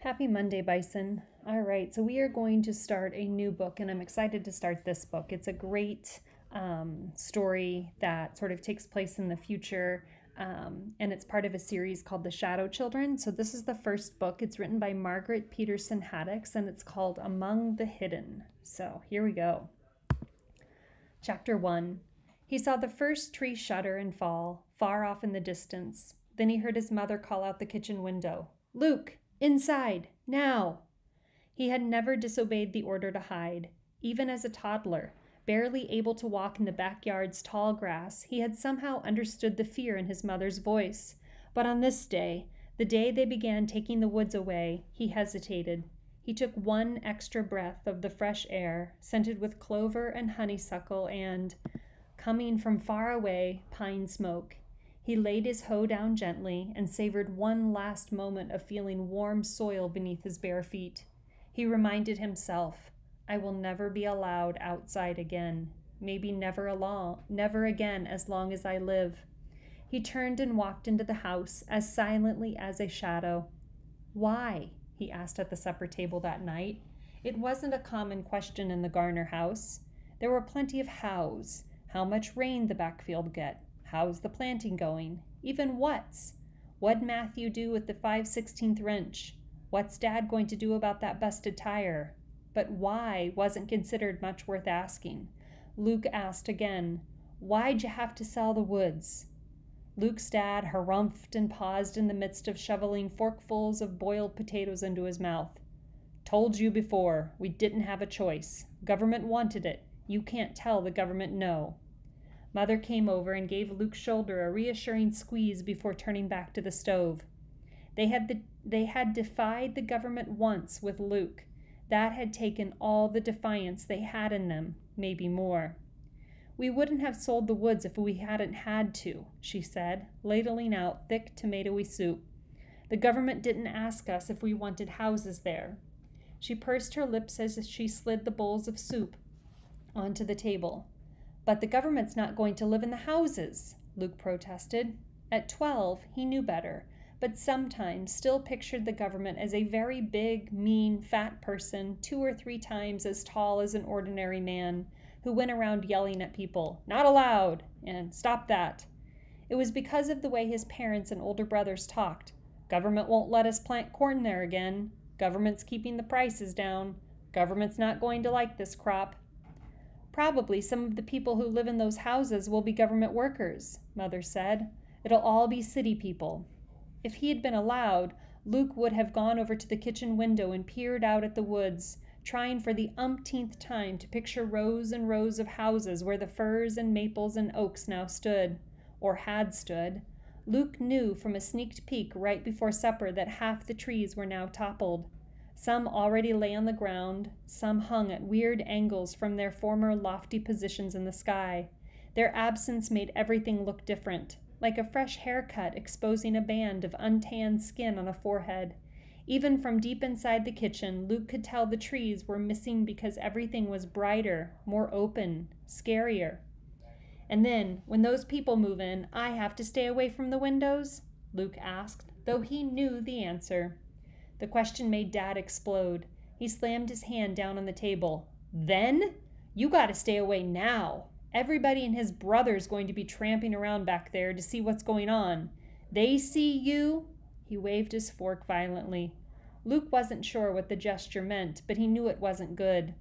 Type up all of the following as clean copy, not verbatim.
Happy Monday, Bison. All right, so we are going to start a new book, and I'm excited to start this book. It's a great story that sort of takes place in the future, and it's part of a series called The Shadow Children. So, this is the first book. It's written by Margaret Peterson Haddix, and it's called Among the Hidden. So, here we go. Chapter 1. He saw the first tree shudder and fall, far off in the distance. Then he heard his mother call out the kitchen window, "Luke! Inside! Now!" He had never disobeyed the order to hide. Even as a toddler, barely able to walk in the backyard's tall grass, he had somehow understood the fear in his mother's voice. But on this day, the day they began taking the woods away, he hesitated. He took one extra breath of the fresh air, scented with clover and honeysuckle and, coming from far away, pine smoke. He laid his hoe down gently and savored one last moment of feeling warm soil beneath his bare feet. He reminded himself, "I will never be allowed outside again. Maybe never again as long as I live." He turned and walked into the house as silently as a shadow. "Why?" he asked at the supper table that night. It wasn't a common question in the Garner house. There were plenty of hows. How much rain the backfield get? How's the planting going? Even what's? What'd Matthew do with the 5/16 wrench? What's Dad going to do about that busted tire? But why wasn't considered much worth asking. Luke asked again, "Why'd you have to sell the woods?" Luke's dad harumphed and paused in the midst of shoveling forkfuls of boiled potatoes into his mouth. "Told you before, we didn't have a choice. Government wanted it. You can't tell the government no." Mother came over and gave Luke's shoulder a reassuring squeeze before turning back to the stove. They had defied the government once with Luke. That had taken all the defiance they had in them, maybe more. "We wouldn't have sold the woods if we hadn't had to," she said, ladling out thick tomatoey soup. "The government didn't ask us if we wanted houses there." She pursed her lips as she slid the bowls of soup onto the table. "But the government's not going to live in the houses," Luke protested. At 12, he knew better, but sometimes still pictured the government as a very big, mean, fat person 2 or 3 times as tall as an ordinary man, who went around yelling at people, "Not allowed!" and "Stop that!" It was because of the way his parents and older brothers talked. "Government won't let us plant corn there again. Government's keeping the prices down. Government's not going to like this crop." "Probably some of the people who live in those houses will be government workers," Mother said. "It'll all be city people." If he had been allowed, Luke would have gone over to the kitchen window and peered out at the woods, trying for the umpteenth time to picture rows and rows of houses where the firs and maples and oaks now stood, or had stood. Luke knew from a sneaked peek right before supper that half the trees were now toppled. Some already lay on the ground, some hung at weird angles from their former lofty positions in the sky. Their absence made everything look different, like a fresh haircut exposing a band of untanned skin on a forehead. Even from deep inside the kitchen, Luke could tell the trees were missing because everything was brighter, more open, scarier. "And then, when those people move in, I have to stay away from the windows?" Luke asked, though he knew the answer. The question made Dad explode. He slammed his hand down on the table. "Then? You gotta stay away now. Everybody and his brother's going to be tramping around back there to see what's going on. They see you—" He waved his fork violently. Luke wasn't sure what the gesture meant, but he knew it wasn't good.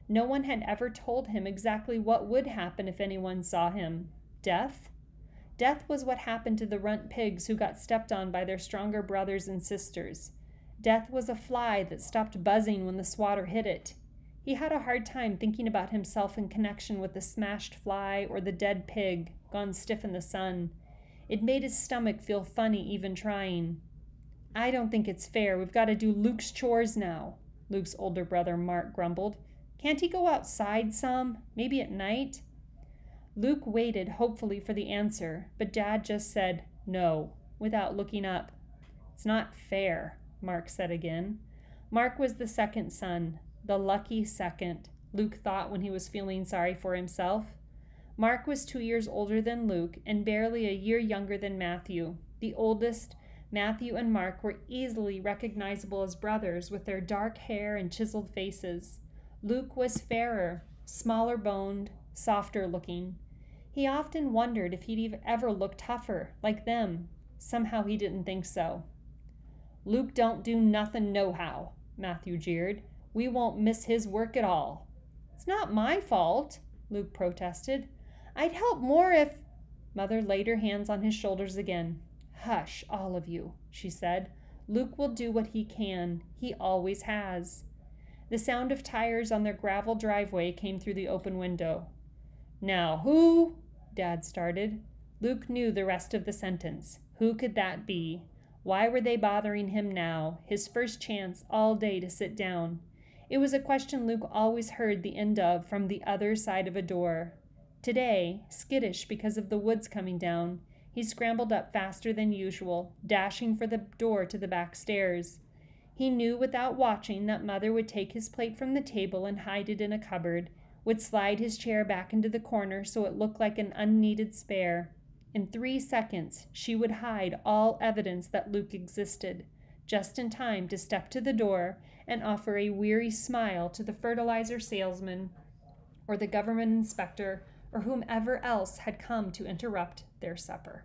No one had ever told him exactly what would happen if anyone saw him. Death? Death was what happened to the runt pigs who got stepped on by their stronger brothers and sisters. Death was a fly that stopped buzzing when the swatter hit it. He had a hard time thinking about himself in connection with the smashed fly or the dead pig, gone stiff in the sun. It made his stomach feel funny even trying. "I don't think it's fair. We've got to do Luke's chores now," Luke's older brother Mark grumbled. "Can't he go outside some? Maybe at night?" Luke waited hopefully for the answer, but Dad just said, "No," without looking up. "It's not fair," Mark said again. Mark was the second son, the lucky second, Luke thought when he was feeling sorry for himself. Mark was 2 years older than Luke and barely a year younger than Matthew, the oldest, Matthew and Mark were easily recognizable as brothers with their dark hair and chiseled faces. Luke was fairer, smaller boned, softer looking. He often wondered if he'd ever look tougher, like them. Somehow he didn't think so. "Luke don't do nothin' nohow," Matthew jeered. "We won't miss his work at all." "It's not my fault," Luke protested. "I'd help more if—" Mother laid her hands on his shoulders again. "Hush, all of you," she said. "Luke will do what he can. He always has." The sound of tires on their gravel driveway came through the open window. "Now who—" Dad started. Luke knew the rest of the sentence. Who could that be? Why were they bothering him now, his first chance all day to sit down? It was a question Luke always heard the end of from the other side of a door. Today, skittish because of the woods coming down, he scrambled up faster than usual, dashing for the door to the back stairs. He knew without watching that Mother would take his plate from the table and hide it in a cupboard, would slide his chair back into the corner so it looked like an unneeded spare. In 3 seconds, she would hide all evidence that Luke existed, just in time to step to the door and offer a weary smile to the fertilizer salesman or the government inspector or whomever else had come to interrupt their supper.